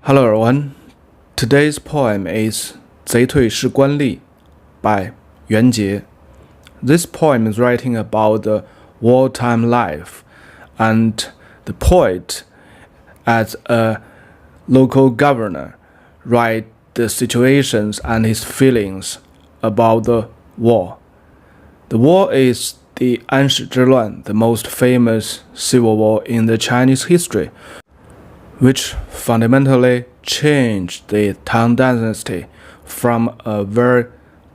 Hello everyone. Today's poem is 贼退示官吏 by Yuan Jie. This poem is writing about the wartime life, and the poet, as a local governor, write the situations and his feelings about the war. The war is the 安史之乱, the most famous civil war in the Chinese history, which fundamentally changed the Tang dynasty from a very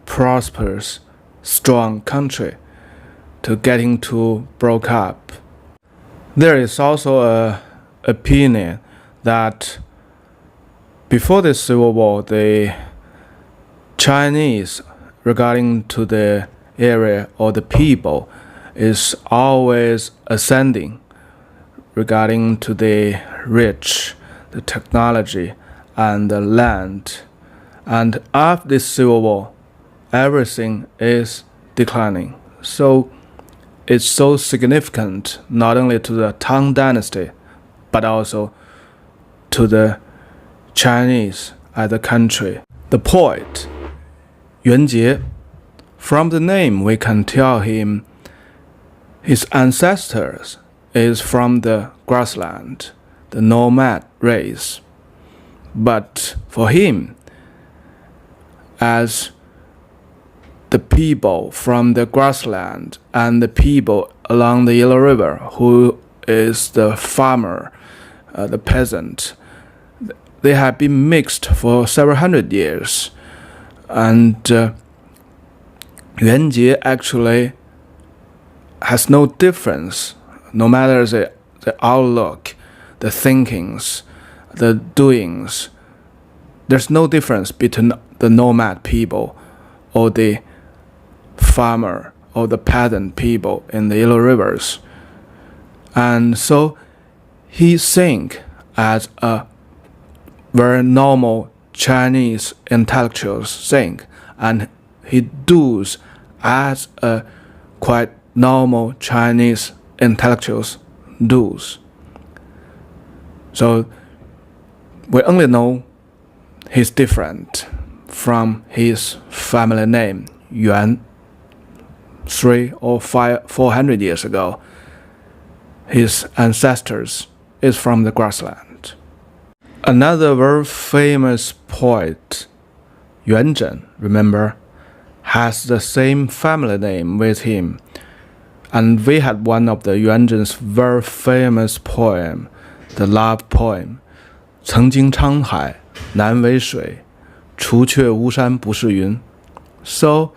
prosperous, strong country to getting to broke up. There is also an opinion that before the civil war, the Chinese, regarding to the area or the people, is always ascending regarding to the rich, the technology, and the land. And after this civil war, everything is declining. So it's so significant not only to the Tang dynasty, but also to the Chinese as a country. The poet, Yuan Jie, from the name we can tell him his ancestors is from the grassland, the nomad race. But for him, as the people from the grassland and the people along the Yellow River, who is the farmer, the peasant, they have been mixed for several hundred years. And Yuan Jie actually has no difference, no matter the outlook, the thinkings, the doings. There's no difference between the nomad people or the farmer or the peasant people in the Yellow Rivers. And so he think as a very normal Chinese intellectuals think, and he does as a quite normal Chinese intellectuals does. So we only know he's different from his family name, Yuan. 300 or 400 years ago, his ancestors is from the grassland. Another very famous poet, Yuan Jie, remember, has the same family name with him. And we had one of the Yuan Jie's very famous poem, the love poem, 曾经沧海难为水，除却巫山不是云. So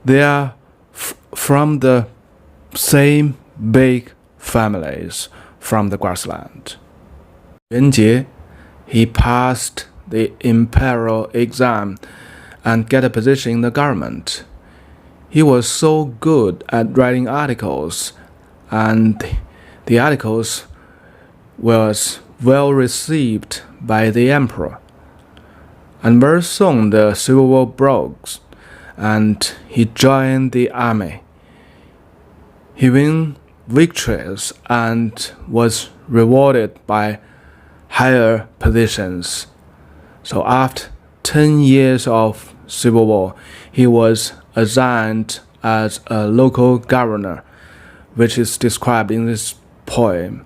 they are from the same big families from the grassland. Yuan Jie, he passed the imperial exam and get a position in the government. He was so good at writing articles, and the articles was well received by the emperor. And very soon the civil war broke, and he joined the army. He won victories and was rewarded by higher positions. So after 10 years of civil war, he was assigned as a local governor, which is described in this poem,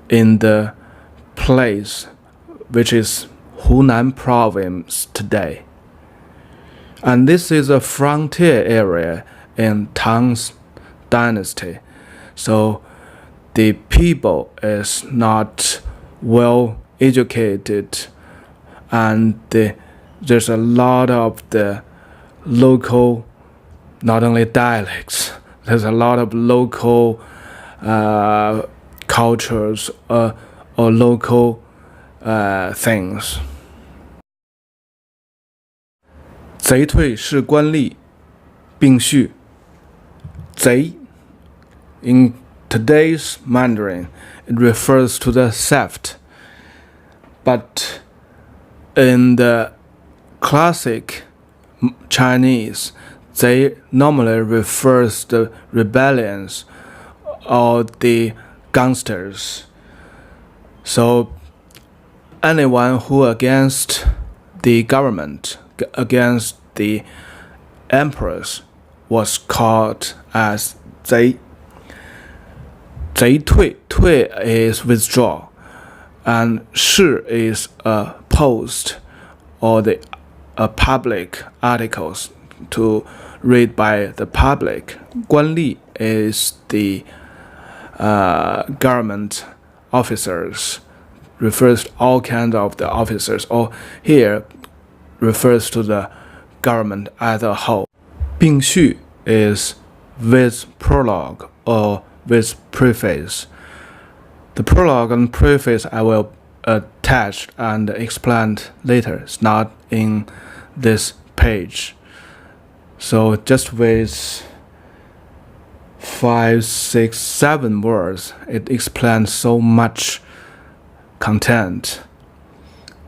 in the place which is Hunan province today. And this is a frontier area in Tang's dynasty. So the people is not well educated, and there's a lot of the local, not only dialects, there's a lot of local cultures or local things. 贼退示官吏并序. 贼 in today's Mandarin, it refers to the theft, but in the classic Chinese, they normally refers to rebellions or the gangsters. So anyone who against the government, against the emperors, was called as 贼. 贼退 is withdraw, and 示 is a post or the public articles to read by the public. 官吏 is the government officers, refers to all kinds of the officers, or here refers to the government as a whole. 并序 is with prologue or with preface. The prologue and preface I will attach and explain later. It's not in this page. So just with 5, 6, 7 words, it explains so much content.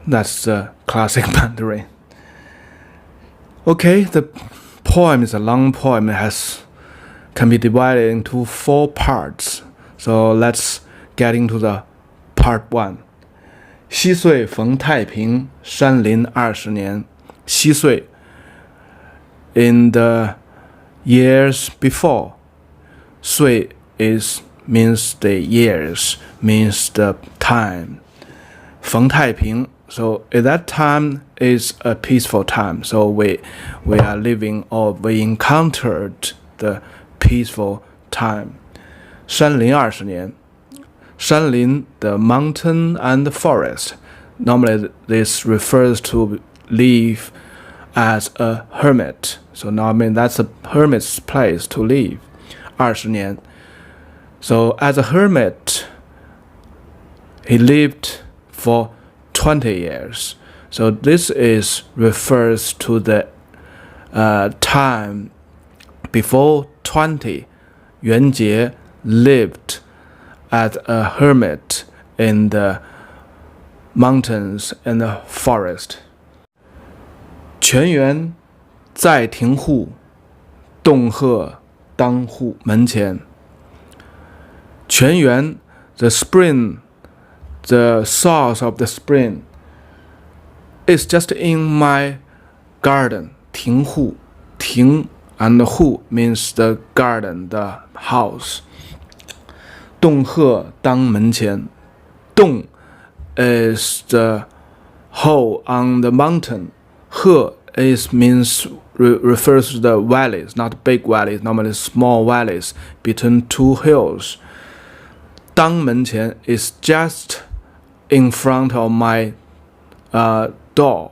That's the classic Mandarin. Okay, the poem is a long poem. It can be divided into 4 parts. So let's get into the part 1. 西岁逢太平，山林20年。西岁 in the years before. 岁 means the years, means the time. 逢太平, so at that time is a peaceful time. So we are living, or we encountered the peaceful time. 山林20年. 山林, the mountain and the forest. Normally this refers to live as a hermit. So normally that's a hermit's place to live. 20年. So as a hermit, he lived for 20 years. So this refers to the time before 20. Yuan Jie lived as a hermit in the mountains and the forest. 泉源在庭户，洞壑当户门前。泉源 the spring, the source of the spring, is just in my garden. 庭户, 庭 and 户 means the garden, the house. 洞壑当门前. 洞 is the hole on the mountain. 壑refers to the valleys, not big valleys, normally small valleys between 2 hills. 当门前 is just in front of my door.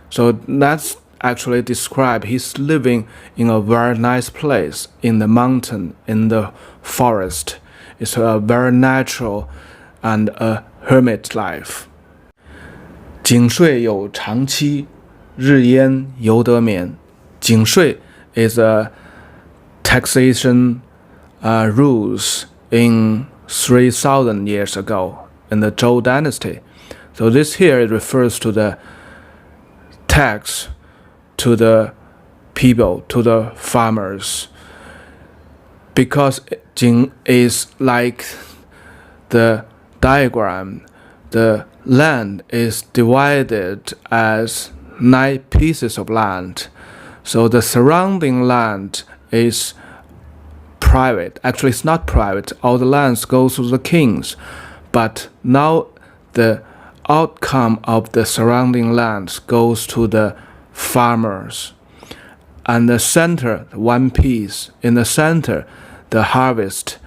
So that's actually describe he's living in a very nice place, in the mountain, in the forest. It's a very natural and a hermit life. 井税有常期，日晏犹得眠。井税 is a taxation rules in 3,000 years ago in the Zhou dynasty. So this here refers to the tax to the people, to the farmers, because Jing is like the diagram. The land is divided as 9 pieces of land. So the surrounding land is private. Actually, it's not private. All the lands go to the kings. But now the outcome of the surrounding lands goes to the farmers. And the center, one piece, in the center, the harvest,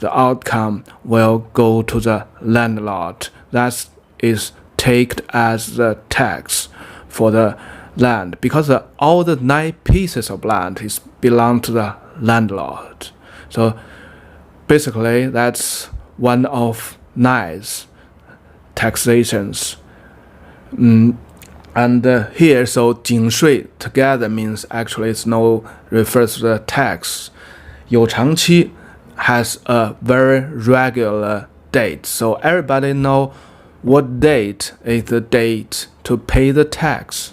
the outcome will go to the landlord. That is taken as the tax for the land, because all the 9 pieces of land belong to the landlord. So basically, that's one of 9 taxations. And here, so 井税 together means actually refers to the tax. 有常期 has a very regular date. So everybody know what date is the date to pay the tax.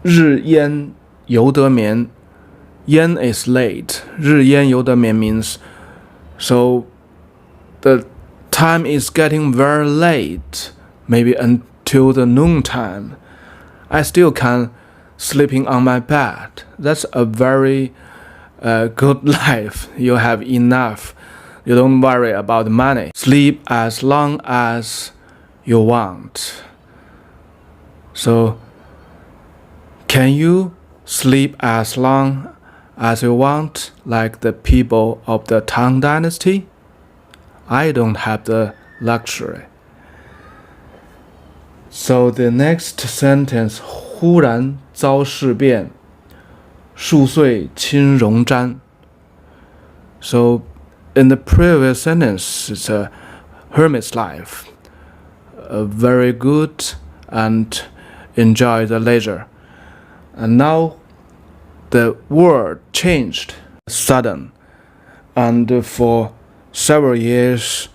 日晏犹得眠. Yen is late. 日晏犹得眠 means so the time is getting very late, maybe until the noontime. I still can sleeping on my bed. That's a very good life. You have enough. You don't worry about money. Sleep as long as you want. So, can you sleep as long as you want, like the people of the Tang dynasty? I don't have the luxury. So the next sentence, 忽然遭世变，数岁亲戎瞻. So in the previous sentence, it's a hermit's life, very good and enjoy the leisure. And now the word changed, sudden. And for several years,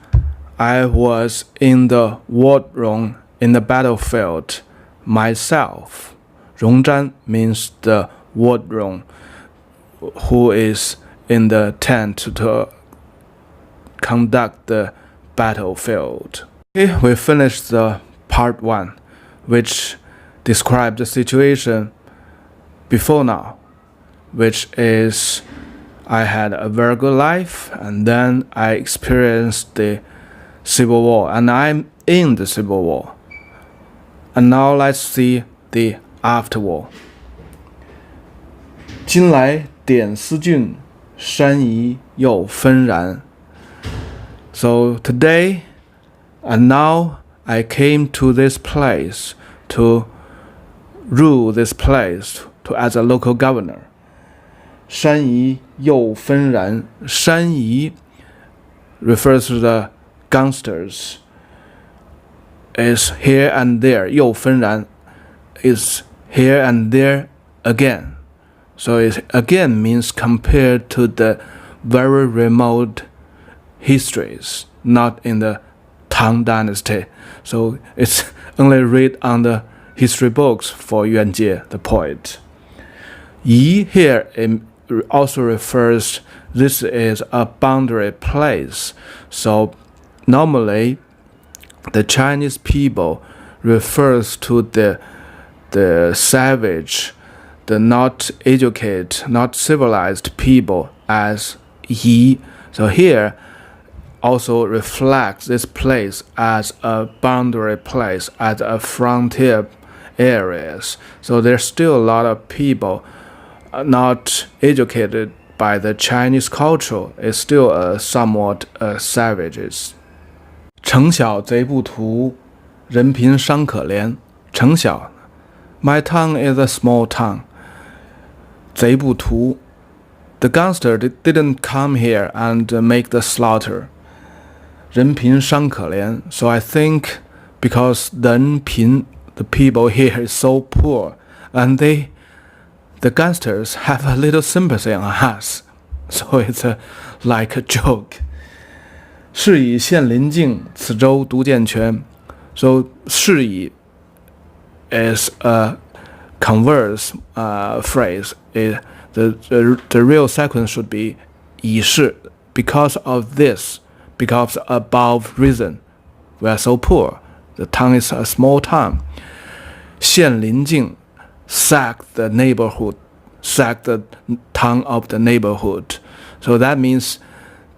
I was in the war room, in the battlefield myself. 戎瞻 means the war room, who is in the tent to conduct the battlefield. Okay, we finished the part 1, which described the situation before now, which is I had a very good life, and then I experienced the civil war, and I'm in the civil war. And now let's see the after war. 今来典斯郡，山夷又纷然. So today, and now I came to this place to rule this place as a local governor. 山夷又纷然. 山夷 refers to the gangsters. Is here and there. 又纷然 is here and there again. So it again means compared to the very remote histories, not in the Tang dynasty. So it's only read on the history books for Yuan Jie, the poet. Yi here also refers, this is a boundary place. So normally the Chinese people refers to the savage, the not educated, not civilized people as Yi. So here also reflects this place as a boundary place, as a frontier areas. So there's still a lot of people not educated by the Chinese culture. It's still somewhat savages. 城小贼不屠，人贫伤可怜. 城小 My town is a small town. 贼不屠 The gangster didn't come here and make the slaughter. 人贫伤可怜 So I think because 人贫 the people here is so poor, and the gangsters have a little sympathy on us. So it's like a joke. 是以县邻境，此州独健全. So 是以 is a converse phrase. The real sequence should be 以是. Because of this, because above reason, we are so poor. The town is a small town. 县邻境 sack the neighborhood, sack the town of the neighborhood. So that means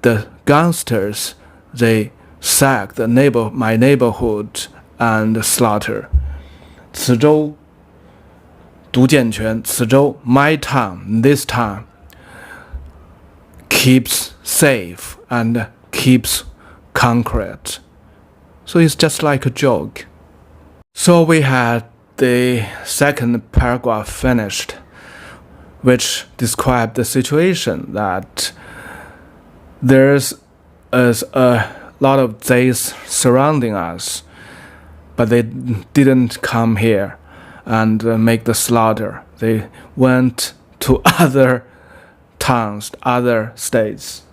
the gangsters, they sack my neighborhood and slaughter. 此州独健全. 此州 my town, this town keeps safe and keeps concrete. So it's just like a joke. So we had the second paragraph finished, which described the situation that there's a lot of Zays surrounding us, but they didn't come here and make the slaughter. They went to other towns, other states.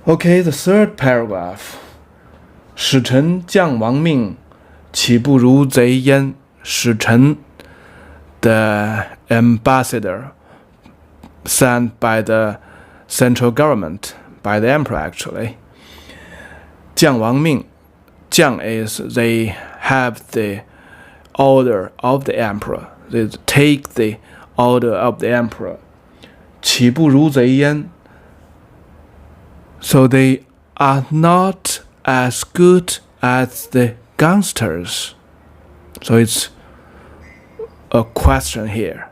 Okay, the third paragraph. 使臣将亡命，岂不如贼焉? 使臣 the ambassador sent by the central government, by the emperor actually. 将王命 将 is they have the order of the emperor. They take the order of the emperor. 岂不如贼焉 So they are not as good as the gangsters. So it's a question here.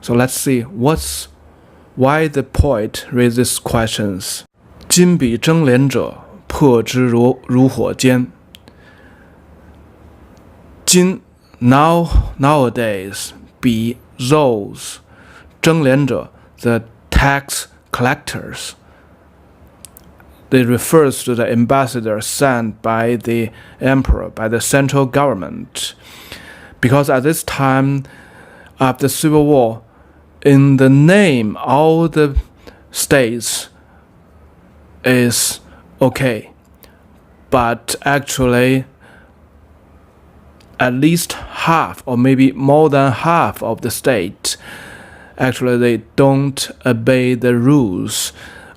So let's see why the poet raises questions. 今彼争廉者，破之如火尖。今 nowadays be those 争廉者 the tax collectors. It refers to the ambassador sent by the emperor, by the central government. Because at this time of the Civil War, in the name, all the states is okay. But actually, at least half or maybe more than half of the state, actually they don't obey the rules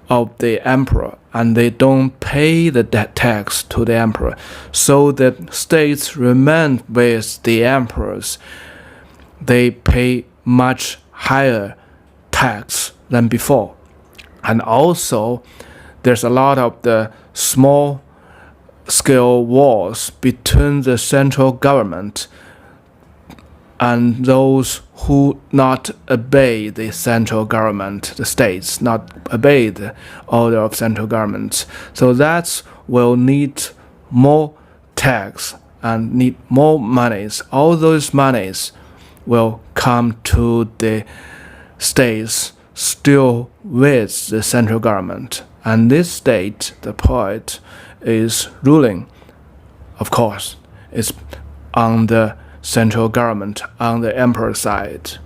of the emperor and they don't pay the tax to the emperor. So the states remain with the emperors. They pay much higher tax than before. And also there's a lot of the small scale wars between the central government and those who not obey the central government, the states not obey the order of central government. So that will need more tax and need more monies. All those monies will come to the states still with the central government. And this state, the poet, is ruling, of course, is on the central government, on the emperor's side.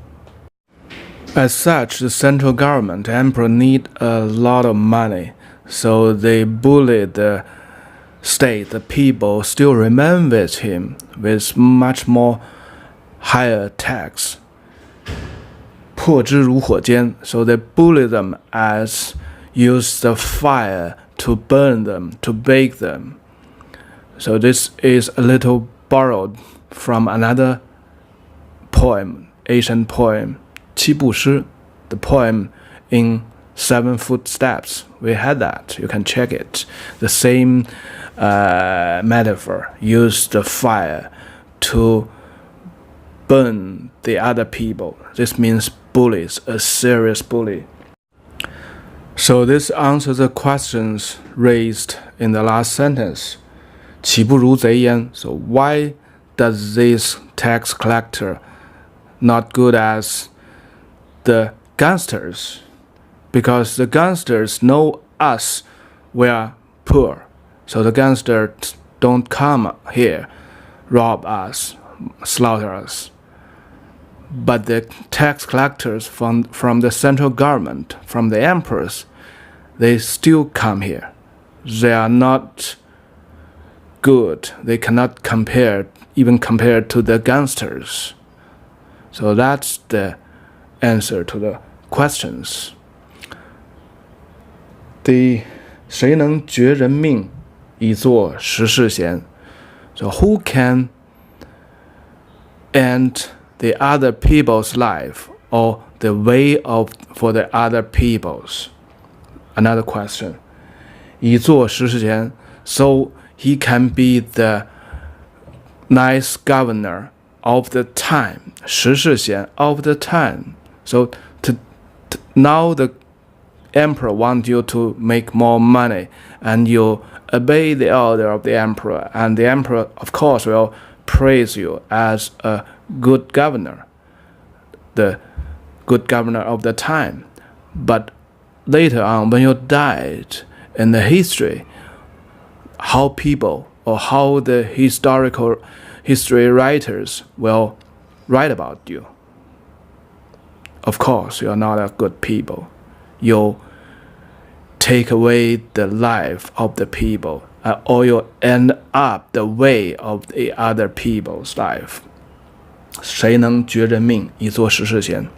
As such, the central government, emperor need a lot of money, so they bully the state, the people still remain with him with much more higher tax. 破之如火尖, so they bully them as use the fire to burn them, to bake them. So this is a little borrowed from another poem, Asian poem, 七步诗, the poem in 7 footsteps. We had that. You can check it. The same metaphor. Use the fire to burn the other people. This means bullies, a serious bully. So this answers the questions raised in the last sentence. 岂不如贼焉? So why does this tax collector not good as the gangsters? Because the gangsters know us, we are poor. So the gangsters don't come here, rob us, slaughter us. But the tax collectors from the central government, from the emperors, they still come here. They are not good. They cannot even compare to the gangsters. So that's the answer to the questions. 谁能绝人命以作时世贤? So who can end the other people's life or the way for the other people's? Another question. 以作时世贤, so he can be the nice governor of the time. 时世贤 of the time. So now the emperor wants you to make more money and you obey the order of the emperor, and the emperor of course will praise you as a good governor, the good governor of the time. But later on, when you died in the history, how people or how the historical history writers will write about you. Of course, you are not a good people. You take away the life of the people, or you end up the way of the other people's life. 谁能绝人命以作时世贤?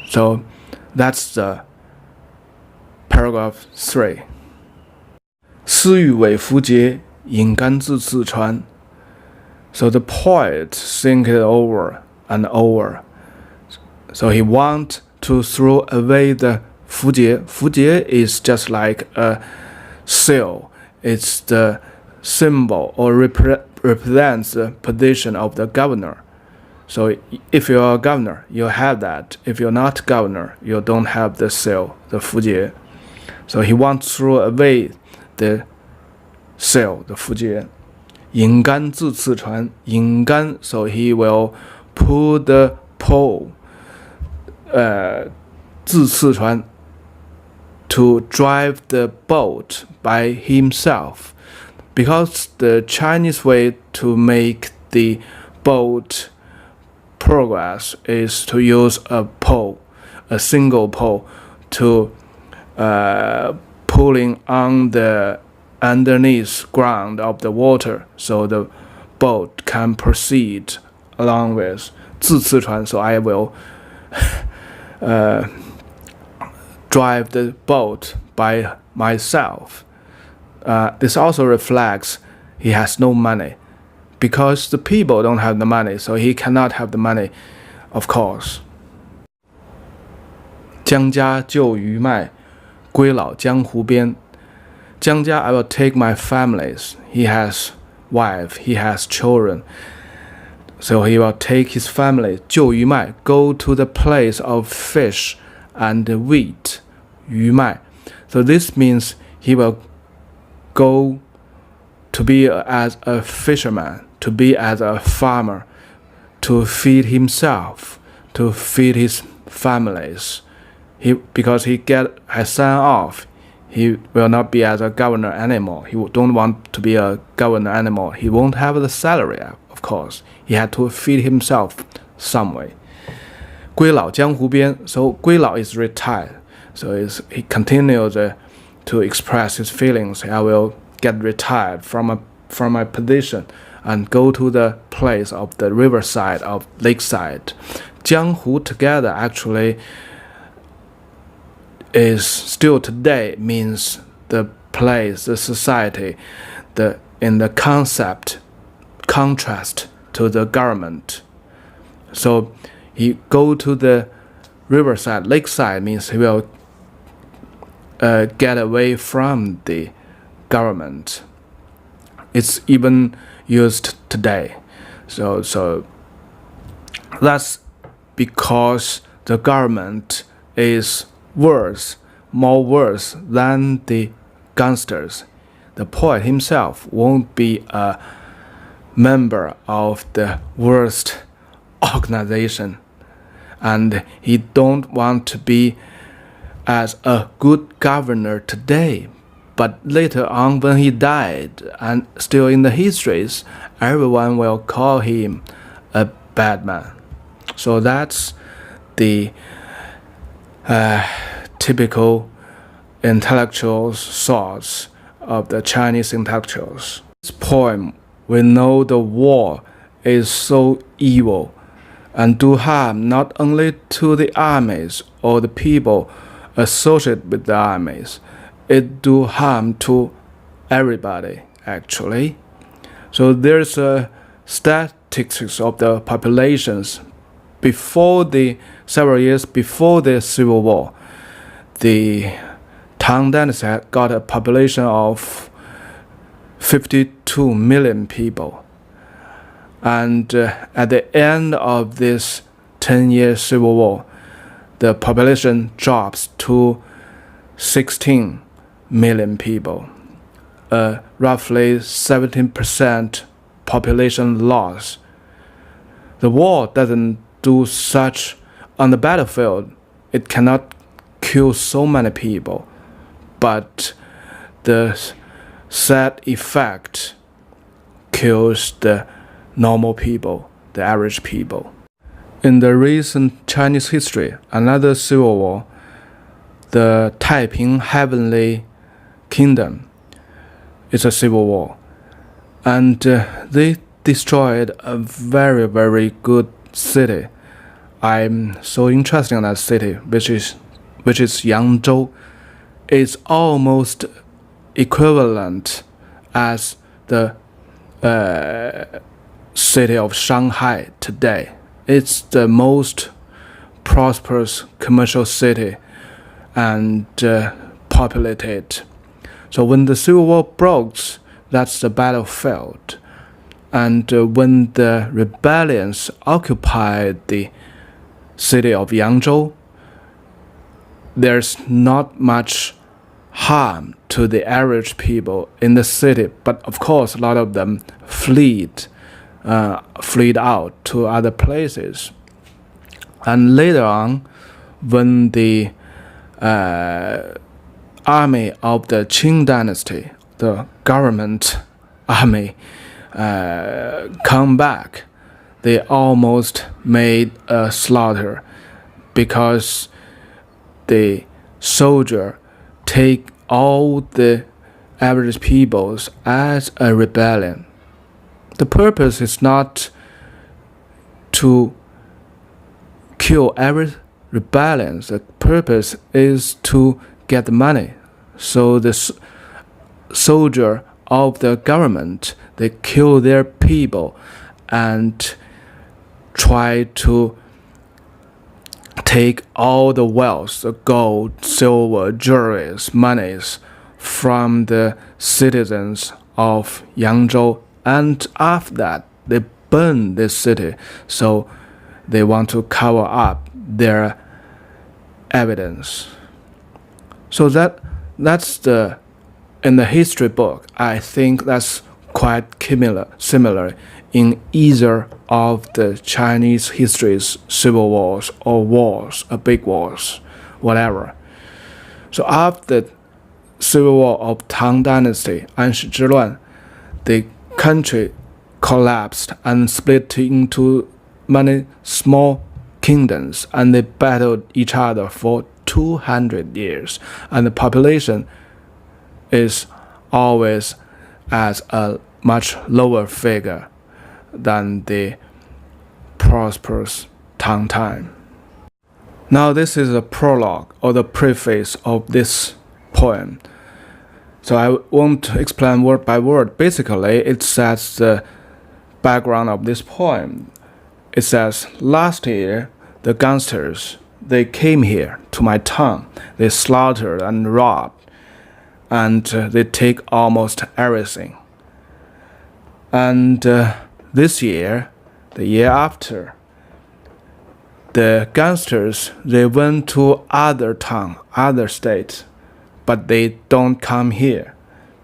So that's the paragraph 3. 思欲为符节，饮甘自刺穿. So the poet think it over and over. So he want to throw away the 符节. 符节 is just like a seal. It's the symbol or represents the position of the governor. So if you're a governor, you have that. If you're not governor, you don't have the seal, the 符节. So he wants to throw away the seal, the 符节. 饮甘自刺穿. 饮甘, so he will pull the pole, 自刺穿, to drive the boat by himself. Because the Chinese way to make the boat progress is to use a pole, a single pole, to pulling on the underneath ground of the water, so the boat can proceed along with 自刺穿. So I will drive the boat by myself. This also reflects he has no money, because the people don't have the money, so he cannot have the money, of course. 将家就余脉，归老江湖边. 将家, I will take my families. He has wife, he has children. So he will take his family, 就余脉, go to the place of fish and wheat, 余脉. So this means he will go to be as a fisherman, to be as a farmer, to feed himself, to feed his families. Because he has signed off, he will not be as a governor anymore. He don't want to be a governor anymore. He won't have the salary, of course. He had to feed himself some way. 归老江湖边, so 归老 is retired. So he continues to express his feelings. I will get retired from my position and go to the place of the riverside, of lakeside. 江湖 together actually is still today means the place, the society, in the concept, contrast to the government. So he go to the riverside, lakeside means he will get away from the government. It's even used today. So that's because the government is more worse than the gangsters. The poet himself won't be a member of the worst organization, and he don't want to be as a good governor today. But later on, when he died, and still in the histories, everyone will call him a bad man. So that's the typical intellectual thoughts of the Chinese intellectuals. This poem, we know the war is so evil and do harm not only to the armies or the people associated with the armies, it do harm to everybody actually. So there's a statistics of the populations several years before the Civil War. The Tang dynasty had got a population of 52 million people. And at the end of this 10-year civil war, the population drops to 16 million people. Roughly 17% population loss. The war doesn't do such on the battlefield. It cannot kill so many people, but the sad effect kills the normal people, the average people. In the recent Chinese history, another civil war, the Taiping Heavenly Kingdom, is a civil war, and they destroyed a very, very good city. I'm so interested in that city, which is Yangzhou. It's almost equivalent as the city of Shanghai today. It's the most prosperous commercial city and populated. So when the Civil War broke, that's the battlefield. And when the rebellions occupied the city of Yangzhou, there's not much harm to the average people in the city, but of course a lot of them fled out to other places. And later on, when the army of the Qing dynasty, the government army, come back, they almost made a slaughter because the soldier take all the average peoples as a rebellion. The purpose is not to kill every rebellion. The purpose is to get money. So the soldier of the government, they kill their people and try to take all the wealth, the gold, silver, jewelries, monies from the citizens of Yangzhou, and after that they burn this city. So they want to cover up their evidence. So that's the in the history book. I think that's quite similar in either of the Chinese history's civil wars or wars, or big wars, whatever. So after the civil war of Tang dynasty, 安史之乱, the country collapsed and split into many small kingdoms, and they battled each other for 200 years, and the population is always as a much lower figure than the prosperous Tang time. Now this is a prologue or the preface of this poem. So I won't explain word by word. Basically, it sets the background of this poem. It says, last year, the gangsters, they came here to my town. They slaughtered and robbed, and they take almost everything. And this year, the year after, the gangsters, they went to other town, other states, but they don't come here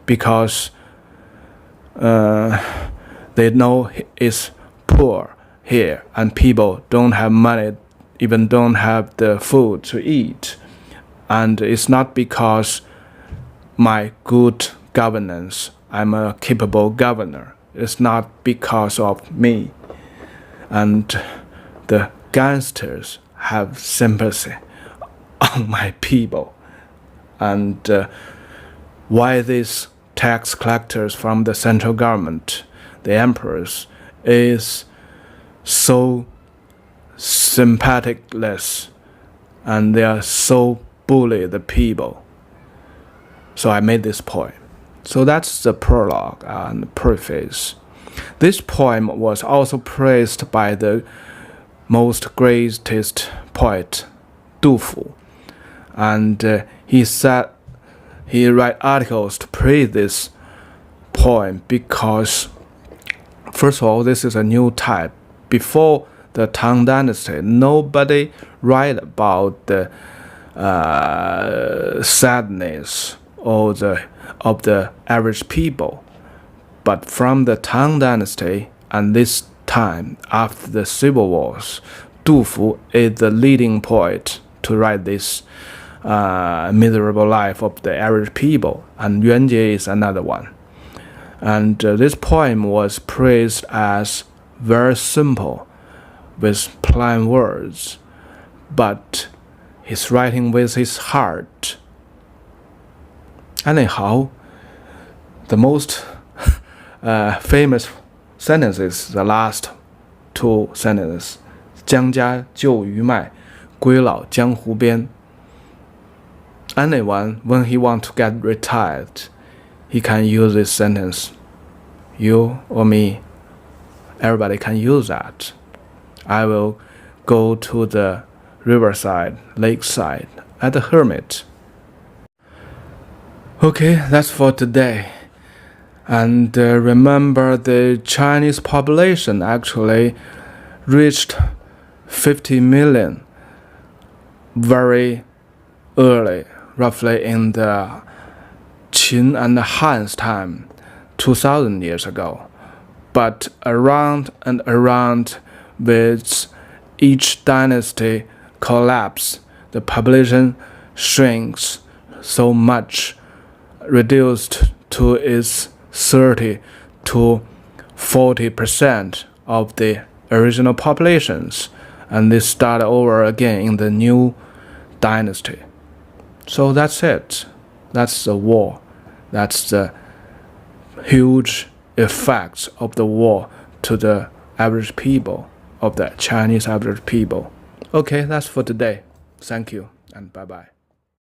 because they know it's poor here and people don't have money, even don't have the food to eat. And it's not because my good governance, I'm a capable governor. It's not because of me. And the gangsters have sympathy on my people. And why these tax collectors from the central government, the emperors, is so sympathicless, and they are so bully the people. So I made this poem. So that's the prologue and the preface. This poem was also praised by the most greatest poet, Du Fu. And he said he write articles to praise this poem because, first of all, this is a new type. Before the Tang dynasty, nobody write about the sadness or of the average people. But from the Tang dynasty and this time after the civil wars, Du Fu is the leading poet to write this miserable life of the average people, and Yuan Jie is another one. And this poem was praised as very simple, with plain words, but he's writing with his heart. Anyhow, the most famous sentences, the last two sentences, 将家就余脉，归老江湖边. Anyone, when he want to get retired, he can use this sentence. You or me, everybody can use that. I will go to the riverside, lakeside, at the hermit. Okay, that's for today. And remember, the Chinese population actually reached 50 million very early, roughly in the Qin and Han's time, 2000 years ago. But around and around, with each dynasty collapse, the population shrinks so much, reduced to its 30 to 40% of the original populations, and they start over again in the new dynasty. So that's it. That's the war. That's the huge effects of the war to the average people, of the Chinese average people. Okay, that's for today. Thank you and bye-bye.